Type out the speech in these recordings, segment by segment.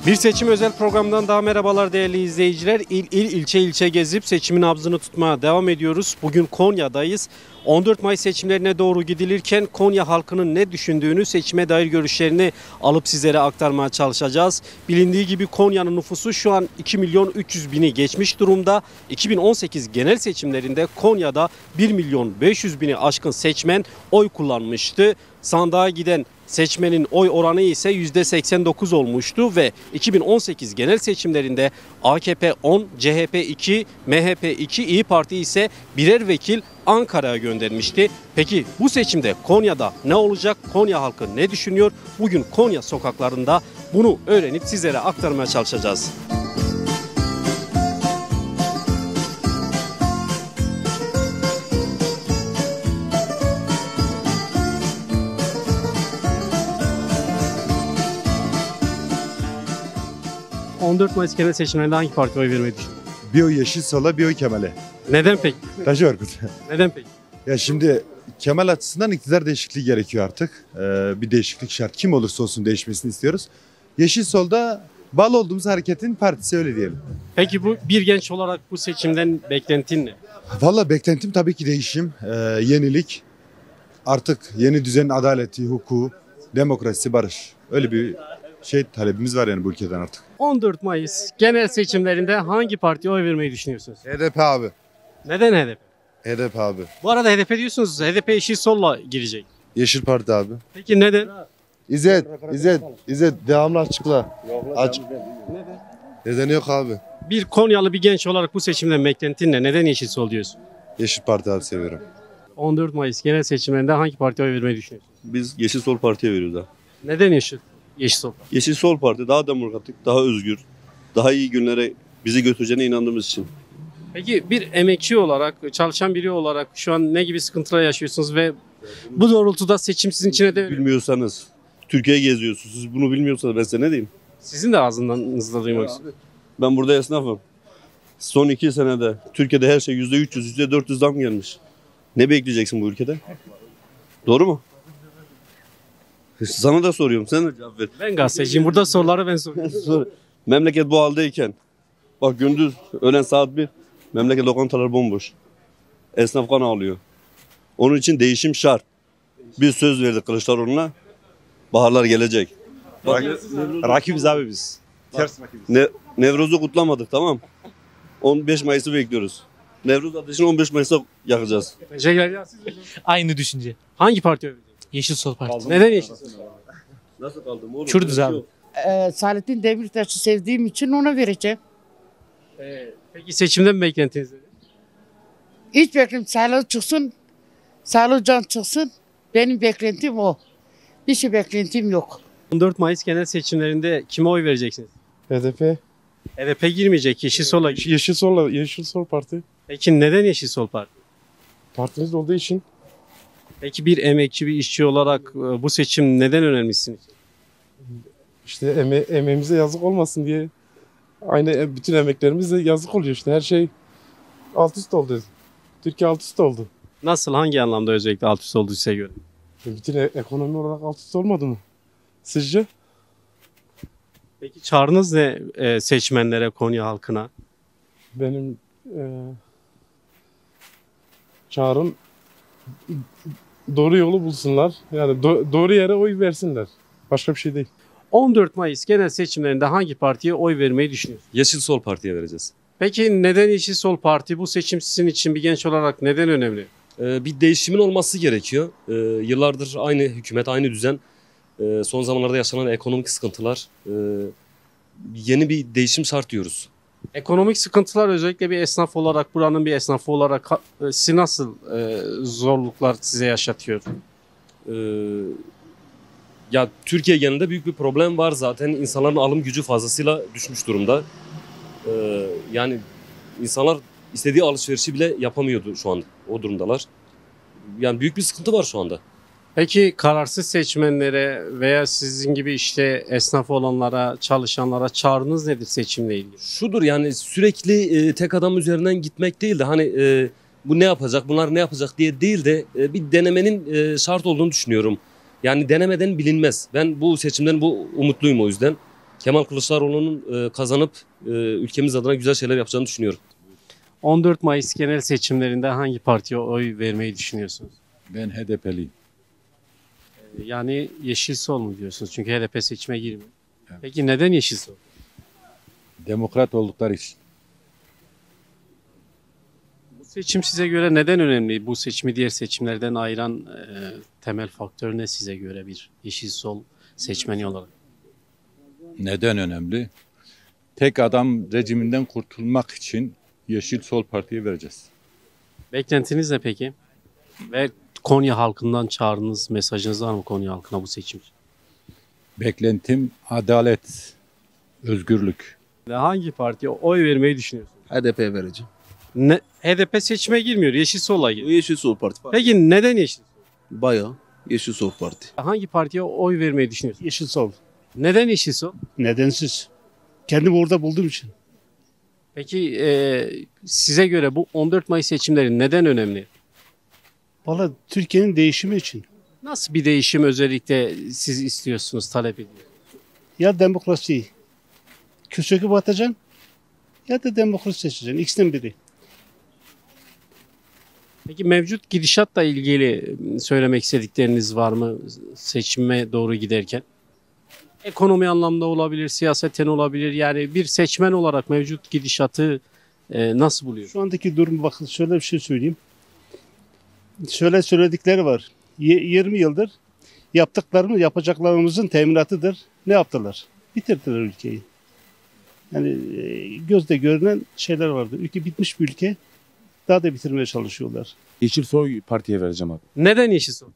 Bir seçim özel programdan daha merhabalar değerli izleyiciler. İlçe gezip seçimin nabzını tutmaya devam ediyoruz. Bugün Konya'dayız. 14 Mayıs seçimlerine doğru gidilirken Konya halkının ne düşündüğünü, seçime dair görüşlerini alıp sizlere aktarmaya çalışacağız. Bilindiği gibi Konya'nın nüfusu şu an 2.300.000'i geçmiş durumda. 2018 genel seçimlerinde Konya'da 1.500.000'i aşkın seçmen oy kullanmıştı. Sandığa giden seçmenin oy oranı ise %89 olmuştu ve 2018 genel seçimlerinde AKP 10, CHP 2, MHP 2, İYİ Parti ise birer vekil Ankara'ya göndermişti. Peki bu seçimde Konya'da ne olacak? Konya halkı ne düşünüyor? Bugün Konya sokaklarında bunu öğrenip sizlere aktarmaya çalışacağız. ...14 Mayıs genel seçimlerinde hangi partiye oy vermeyi düşünüyorsunuz? Bir oy Yeşil Sol'a, bir oy Kemal'e. Neden peki? Taşı Orkut. Neden peki? Ya şimdi Kemal açısından iktidar değişikliği gerekiyor artık. Bir değişiklik şart. Kim olursa olsun değişmesini istiyoruz. Yeşil Sol'da bağlı olduğumuz hareketin partisi, öyle diyelim. Peki bu bir genç olarak bu seçimden beklentin ne? Valla beklentim tabii ki değişim, yenilik. Artık yeni düzenin adaleti, hukuku, demokrasi, barış. Öyle bir talebimiz var yani bu ülkeden artık. 14 Mayıs genel seçimlerinde hangi partiye oy vermeyi düşünüyorsunuz? HDP abi. Neden HDP? HDP abi. Bu arada HDP diyorsunuz. HDP Yeşil Sol'la girecek. Yeşil Parti abi. Peki neden? İzzet devamlı açıkla. Aç. Neden? Nedeni yok abi. Bir Konyalı bir genç olarak bu seçimden beklentin ne? Neden Yeşil Sol diyorsun? Yeşil Parti abi seviyorum. 14 Mayıs genel seçimlerinde hangi partiye oy vermeyi düşünüyorsunuz? Biz Yeşil Sol Parti'ye veriyoruz ha. Neden Yeşil Sol? Yeşil Sol Parti daha demokratik, daha özgür, daha iyi günlere bizi götüreceğine inandığımız için. Peki bir emekçi olarak, çalışan biri olarak şu an ne gibi sıkıntılar yaşıyorsunuz ve bu doğrultuda seçim sizin için ne de Bilmiyorsanız, Türkiye'yi geziyorsunuz. Siz bunu bilmiyorsanız ben size ne diyeyim? sizin de ağzınızda duymak istiyorum. Ben burada esnafım. Son 2 senede Türkiye'de her şey %300, %400 zam gelmiş. Ne bekleyeceksin bu ülkede? Doğru mu? Sana da soruyorum. Sen de cevap ver. Ben gazeteciyim. Burada soruları ben soruyorum. Memleket bu haldeyken, bak gündüz öğlen saat 1, memleket lokantalar bomboş. Esnaf kan ağlıyor. Onun için değişim şart. Biz söz verdik Kılıçdaroğlu'na. Baharlar gelecek. Bak, Rakibiz abi biz. Ters rakibiz. Nevruz'u kutlamadık, tamam. 15 Mayıs'ı bekliyoruz. Nevruz ateşini 15 Mayıs'ta yakacağız. Teşekkürler. Aynı düşünce. Hangi partiye oy vereceksiniz? Yeşil Sol Parti. Neden Yeşil Sol? Nasıl kaldım oğlum? Kürdüz abi. Selahattin Demirtaş'ı sevdiğim için ona vereceğim. Peki seçimden beklentiniz nedir? Hiç beklentim sağlığı çıksın, sağlığı can çıksın. Benim beklentim o. Bir şey beklentim yok. 14 Mayıs genel seçimlerinde kime oy vereceksiniz? HDP. HDP girmeyecek, Yeşil Sol'a girecek. Yeşil Sol Parti. Peki neden Yeşil Sol Parti? Partimiz olduğu için Peki bir emekçi, bir işçi olarak bu seçim neden önemli sizin için? işte emeğimize yazık olmasın diye aynı bütün emeklerimize yazık oluyor işte. Her şey alt üst oldu. Türkiye alt üst oldu. Nasıl, hangi anlamda özellikle alt üst olduğu size göre? Bütün ekonomi olarak alt üst olmadı mı? Sizce? Peki çağrınız ne seçmenlere, Konya halkına? Benim çağrım doğru yolu bulsunlar. Yani doğru yere oy versinler. Başka bir şey değil. 14 Mayıs genel seçimlerinde hangi partiye oy vermeyi düşünüyorsunuz? Yeşil Sol Parti'ye vereceğiz. Peki neden Yeşil Sol Parti? Bu seçim sizin için bir genç olarak neden önemli? Bir değişimin olması gerekiyor. Yıllardır aynı hükümet, aynı düzen. Son zamanlarda yaşanan ekonomik sıkıntılar. Yeni bir değişim şart diyoruz. Ekonomik sıkıntılar özellikle bir esnaf olarak, buranın bir esnafı olarak sizi nasıl zorluklar size yaşatıyor? Ya Türkiye genelinde büyük bir problem var zaten. İnsanların alım gücü fazlasıyla düşmüş durumda. Yani insanlar istediği alışverişi bile yapamıyordu şu an. O durumdalar. Yani büyük bir sıkıntı var şu anda. Peki kararsız seçmenlere veya sizin gibi işte esnaf olanlara, çalışanlara çağrınız nedir seçimle ilgili? Şudur, yani sürekli tek adam üzerinden gitmek değil de hani bu ne yapacak, bunlar ne yapacak diye değil de bir denemenin şart olduğunu düşünüyorum. Yani denemeden bilinmez. Ben bu seçimden umutluyum o yüzden. Kemal Kılıçdaroğlu'nun kazanıp ülkemiz adına güzel şeyler yapacağını düşünüyorum. 14 Mayıs genel seçimlerinde hangi partiye oy vermeyi düşünüyorsunuz? Ben HDP'liyim. Yani Yeşil Sol mu diyorsunuz? Çünkü HDP seçime girmiyor. Peki neden Yeşil Sol? Demokrat oldukları için. Bu seçim size göre neden önemli? Bu seçimi diğer seçimlerden ayıran temel faktör ne size göre bir Yeşil Sol seçmeni olarak? Neden önemli? Tek adam rejiminden kurtulmak için Yeşil Sol Parti'ye vereceğiz. Beklentiniz ne peki? Ve Konya halkından çağrınız, mesajınız var mı Konya halkına bu seçim için? Beklentim adalet, özgürlük. Ve hangi partiye oy vermeyi düşünüyorsunuz? HDP'ye vereceğim. HDP seçime girmiyor, Yeşil Sol'a giriyor. Yeşil Sol Parti. Peki neden Yeşil Sol? Bayağı Yeşil Sol Parti. Hangi partiye oy vermeyi düşünüyorsunuz? Yeşil Sol. Neden Yeşil Sol? Nedensiz. Kendimi orada bulduğum için. Peki size göre bu 14 Mayıs seçimleri neden önemli? Valla Türkiye'nin değişimi için. Nasıl bir değişim özellikle siz istiyorsunuz, talep ediyorsunuz? Ya demokrasi köşeki batacaksın ya da demokrasi seçeceksin. İkisinden biri. Peki mevcut gidişatla ilgili söylemek istedikleriniz var mı seçime doğru giderken? Ekonomi anlamda olabilir, siyaseten olabilir. Yani bir seçmen olarak mevcut gidişatı nasıl buluyor? Şu andaki durum bakın şöyle bir şey söyleyeyim. Şöyle söyledikleri var. 20 yıldır yapacaklarımızın teminatıdır. Ne yaptılar? Bitirdiler ülkeyi. Yani gözde görünen şeyler vardı. Ülke bitmiş bir ülke. Daha da bitirmeye çalışıyorlar. Yeşil Sol Parti'ye vereceğim abi. Neden Yeşil Sol?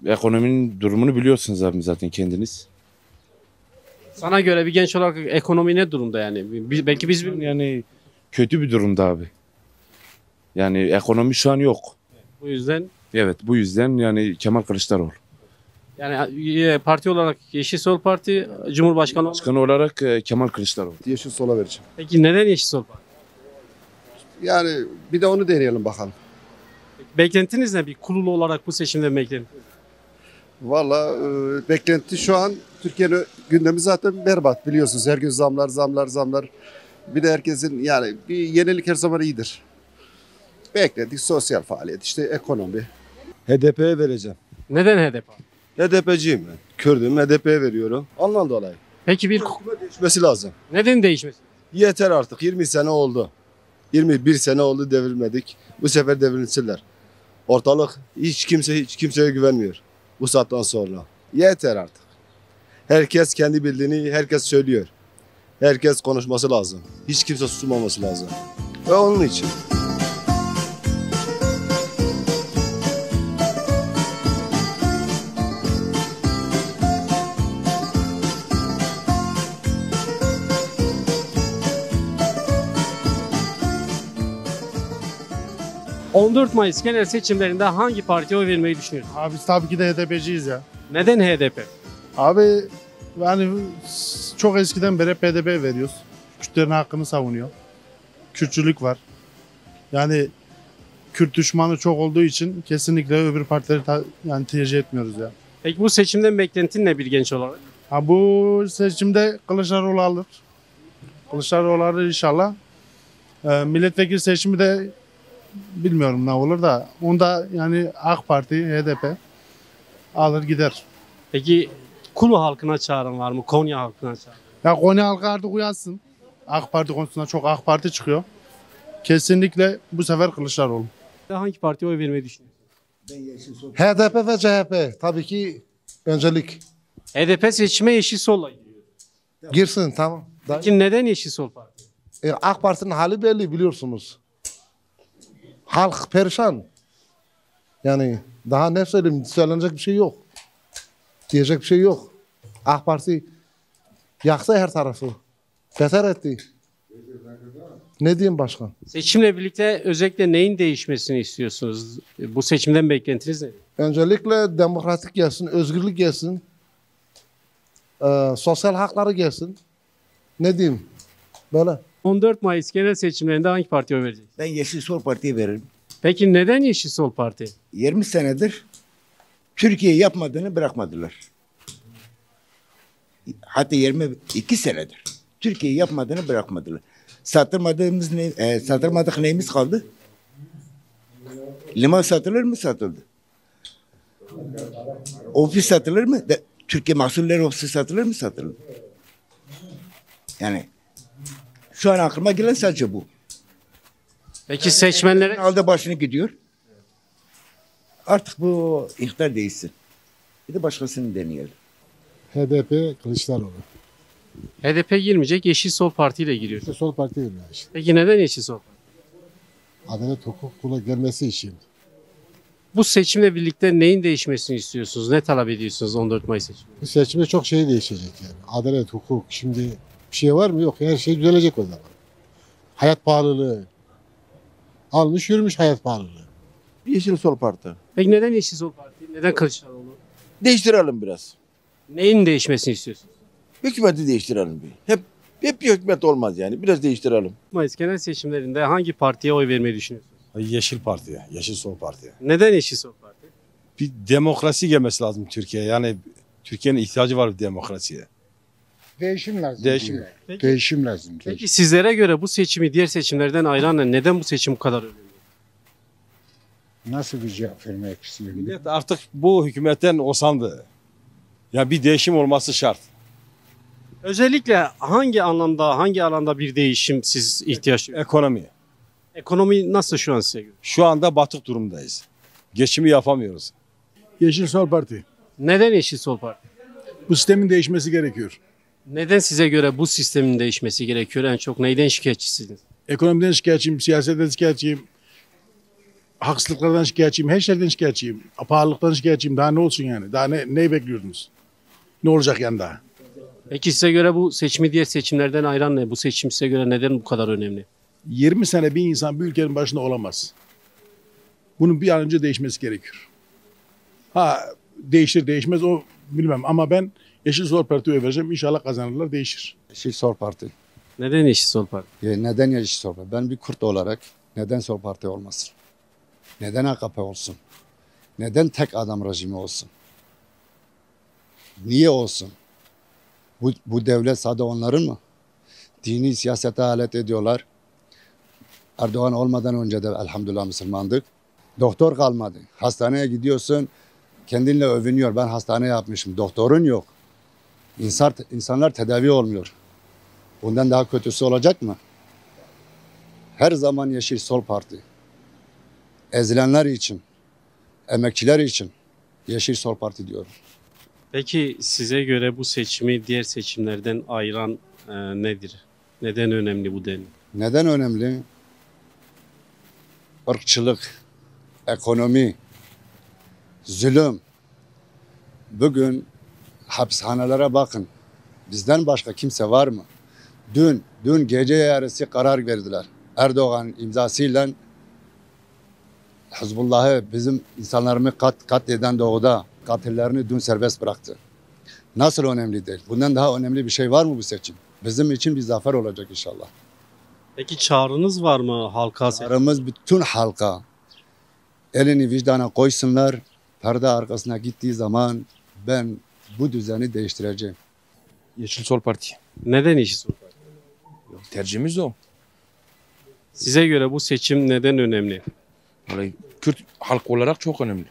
Ekonominin durumunu biliyorsunuz abi zaten kendiniz. Sana göre bir genç olarak ekonomi ne durumda yani? Belki biz bilmiyoruz. Yani kötü bir durumda abi. Yani ekonomi şu an yok. Bu yüzden Evet, bu yüzden yani Kemal Kılıçdaroğlu. yani parti olarak Yeşil Sol Parti, Cumhurbaşkanı olarak. Başkanı olarak Kemal Kılıçdaroğlu. Yeşil Sol'a vereceğim. Peki neden Yeşil Sol Parti? Yani bir de onu deneyelim bakalım. Beklentiniz ne? Bir kurulu olarak bu seçimde beklentiniz? Valla beklenti şu an Türkiye'nin gündemi zaten berbat biliyorsunuz. Her gün zamlar. Bir de herkesin yani bir yenilik her zaman iyidir. Bekledik sosyal faaliyet işte ekonomi. HDP'ye vereceğim. Neden HDP? HDP'ciyim ben. Kürdüm HDP'ye veriyorum. Ondan dolayı. Peki bir Değişmesi lazım. neden değişmesi? Yeter artık 20 sene oldu. 21 sene oldu devrilmedik. Bu sefer devrilsinler. Ortalık hiç kimseye güvenmiyor. Bu saatten sonra. Yeter artık. Herkes kendi bildiğini herkes söylüyor. Herkes konuşması lazım. Hiç kimse susmaması lazım. Ve onun için. ...14 Mayıs genel seçimlerinde hangi partiye oy vermeyi düşünüyorsunuz? Abi biz tabii ki de HDP'ciyiz ya. Neden HDP? Abi yani çok eskiden beri HDP veriyoruz. Kürtlerin hakkını savunuyor. Kürtçülük var. Yani Kürt düşmanı çok olduğu için kesinlikle öbür partileri yani tercih etmiyoruz ya. Peki bu seçimden beklentin ne bir genç olarak? Ha, bu seçimde Kılıçdaroğlu alır. Kılıçdaroğlu alır inşallah. Milletvekili seçimi de bilmiyorum ne olur da onda yani AK Parti, HDP alır gider. Peki Kulu halkına çağrın var mı? Konya halkına çağrın. Ya Konya halkı artık uyansın. AK Parti konusunda çok AK Parti çıkıyor. Kesinlikle bu sefer Kılıçdaroğlu. Hangi partiye oy vermeyi düşünüyorsunuz? HDP ve CHP tabii ki öncelik. HDP seçime Yeşil Sol'la giriyor. Girsin tamam. Peki neden Yeşil Sol Parti? AK Parti'nin hali belli biliyorsunuz. Halk perişan. Yani daha ne söyleyeyim söylenecek bir şey yok. Diyecek bir şey yok. AK Parti yaktı her tarafı. Beter etti. Ne diyeyim başkan? Seçimle birlikte özellikle neyin değişmesini istiyorsunuz? Bu seçimden beklentiniz ne? Öncelikle demokratik gelsin, özgürlük gelsin. Sosyal hakları gelsin. Ne diyeyim? Böyle. 14 Mayıs genel seçimlerinde hangi partiye oy vereceksiniz? Ben Yeşil Sol Parti'ye veririm. Peki neden Yeşil Sol Parti? 20 senedir Türkiye yapmadığını bırakmadılar. hatta 22 senedir. Türkiye yapmadığını bırakmadılar. Satılmadık neyimiz kaldı? Liman satılır mı? Satıldı. Ofis satılır mı? Türkiye Mahsulleri Ofisi satılır mı? Satıldı. Yani şu an aklıma gelen sadece bu. Peki seçmenlere aldı başını gidiyor. Artık bu iktidar değilsin. Bir de başkasını deneyelim. HDP Kılıçdaroğlu. HDP girmeyecek, Yeşil Sol Parti ile giriyor. İşte Sol Parti giriyor işte. Peki neden Yeşil Sol Parti? Adalet hukuk kula gelmesi için. Bu seçimle birlikte neyin değişmesini istiyorsunuz? Ne talep ediyorsunuz 14 Mayıs seçimi? Bu seçimde çok şey değişecek yani. Adalet, hukuk. Şimdi bir şey var mı? Yok. Her şey düzelecek o zaman. Hayat pahalılığı. Almış yürümüş hayat pahalılığı. Yeşil Sol Parti. Peki neden Yeşil Sol Parti? Neden Kılıçdaroğlu? Değiştirelim biraz. Neyin değişmesini istiyorsunuz? Hükümeti değiştirelim bir. Hep bir hükümet olmaz yani. Biraz değiştirelim. Mayıs genel seçimlerinde hangi partiye oy vermeyi düşünüyorsunuz? Yeşil Parti'ye, Yeşil Sol Parti'ye. Neden Yeşil Sol Parti? Bir demokrasi gelmesi lazım Türkiye'ye. Yani Türkiye'nin ihtiyacı var bir demokrasiye. Değişim lazım. Değişim. Peki. Değişim lazım. Peki sizlere göre bu seçimi diğer seçimlerden ayıran neden bu seçim bu kadar önemli? Nasıl bir cevap vermek istiyorum? Millet artık bu hükümetten usandı. Ya bir değişim olması şart. Özellikle hangi alanda bir değişim siz ihtiyaç duyuyorsunuz? Ekonomi. Ekonomi nasıl şu an size göre? Şu anda batık durumdayız. Geçimi yapamıyoruz. Yeşil Sol Parti. Neden Yeşil Sol Parti? Bu sistemin değişmesi gerekiyor. Neden size göre bu sistemin değişmesi gerekiyor? En çok neyden şikayetçisiniz? Ekonomiden şikayetçiyim, siyasetten şikayetçiyim. Haksızlıklardan şikayetçiyim, her şeyden şikayetçiyim. Pahalılıktan şikayetçiyim. Daha ne olsun yani? Daha neyi bekliyordunuz? Ne olacak yani daha? Peki size göre bu seçimi diğer seçimlerden ayıran ne? Bu seçim size göre neden bu kadar önemli? 20 sene bir insan bir ülkenin başında olamaz. Bunun bir an önce değişmesi gerekiyor. Değişir değişmez o bilmem ama ben Yeşil Sol Parti'ye vereceğim. İnşallah kazanırlar, değişir. Yeşil Sol Parti. Neden Yeşil Sol Parti? Neden Yeşil Sol Parti? Ben bir Kürt olarak neden Sol Parti olmasın? Neden AKP olsun? Neden tek adam rejimi olsun? Niye olsun? Bu devlet sadece onların mı? Dini siyasete alet ediyorlar. Erdoğan olmadan önce de elhamdülillah Müslümandık. Doktor kalmadı. Hastaneye gidiyorsun, kendinle övünüyor. Ben hastane yapmışım. Doktorun yok. İnsanlar tedavi olmuyor. Bundan daha kötüsü olacak mı? Her zaman Yeşil Sol Parti. Ezilenler için, emekçiler için Yeşil Sol Parti diyorum. Peki size göre bu seçimi diğer seçimlerden ayıran nedir? Neden önemli bu denli? Neden önemli? Irkçılık, ekonomi, zulüm. Bugün hapishanelere bakın. Bizden başka kimse var mı? Dün gece yarısı karar verdiler. Erdoğan imzasıyla Hizbullah'ı bizim insanlarımı katleden doğuda katillerini dün serbest bıraktı. Nasıl önemli değil? Bundan daha önemli bir şey var mı bu seçim? Bizim için bir zafer olacak inşallah. Peki çağrınız var mı halka? Çağrımız bütün halka elini vicdana koysunlar. Perde arkasına gittiği zaman ben bu düzeni değiştireceğim. Yeşil Sol Parti. Neden Yeşil Sol Parti? Tercihimiz o. Size göre bu seçim neden önemli? Vallahi Kürt halk olarak çok önemli.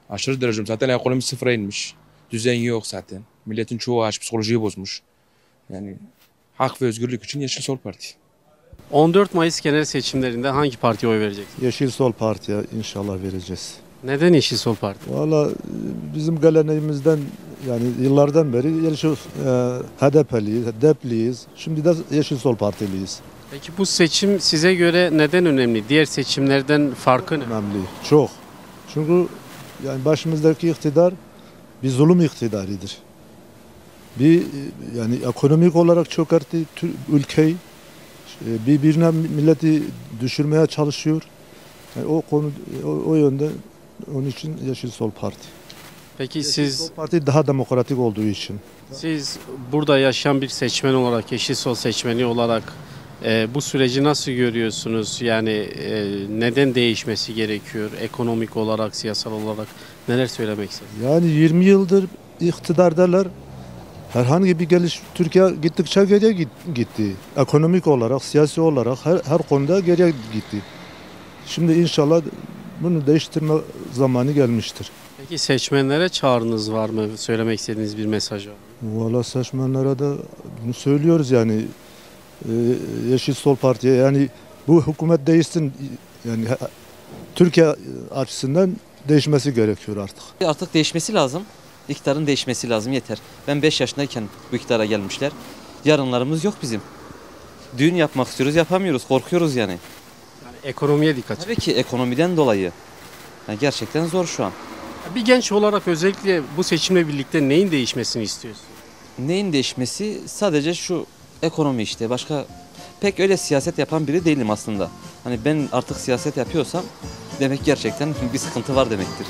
Aşırı derece. Zaten ekonomi sıfıra inmiş. Düzen yok zaten. Milletin çoğu aç, psikolojiyi bozmuş. Yani hak ve özgürlük için Yeşil Sol Parti. 14 Mayıs genel seçimlerinde hangi partiye oy vereceksiniz? Yeşil Sol Parti'ye inşallah vereceğiz. Neden Yeşil Sol Parti? Valla bizim geleneğimizden yani yıllardan beri Yeşil HDP'liyiz, DEP'liyiz. Şimdi de Yeşil Sol Partiliyiz. Peki bu seçim size göre neden önemli? Diğer seçimlerden farkı ne? Önemli, çok. Çünkü yani başımızdaki iktidar bir zulüm iktidarıdır. Yani ekonomik olarak çökertti ülkeyi. Birbirine milleti düşürmeye çalışıyor. Yani o yönde onun için Yeşil Sol Parti. Peki Yeşil Sol Parti daha demokratik olduğu için. Siz burada yaşayan bir seçmen olarak, Yeşil Sol seçmeni olarak bu süreci nasıl görüyorsunuz? Yani neden değişmesi gerekiyor? Ekonomik olarak, siyasal olarak neler söylemek istersiniz? Yani 20 yıldır iktidardalar. herhangi bir Türkiye gittikçe geriye gitti. Ekonomik olarak, siyasi olarak her konuda geriye gitti. Şimdi inşallah bunu değiştirme zamanı gelmiştir. Peki seçmenlere çağrınız var mı? Söylemek istediğiniz bir mesaj var mı? Valla seçmenlere de bunu söylüyoruz yani. Yeşil Sol Parti'ye yani bu hükümet değişsin yani Türkiye açısından değişmesi gerekiyor artık. Artık değişmesi lazım. İktidarın değişmesi lazım yeter. Ben 5 yaşındayken bu iktidara gelmişler. Yarınlarımız yok bizim. Düğün yapmak istiyoruz yapamıyoruz korkuyoruz yani. Yani ekonomiye dikkat. Tabii ki ekonomiden dolayı. Yani gerçekten zor şu an. Bir genç olarak özellikle bu seçimle birlikte neyin değişmesini istiyorsun? Neyin değişmesi? Sadece şu ekonomi işte. Başka pek öyle siyaset yapan biri değilim aslında. Hani ben artık siyaset yapıyorsam demek gerçekten bir sıkıntı var demektir.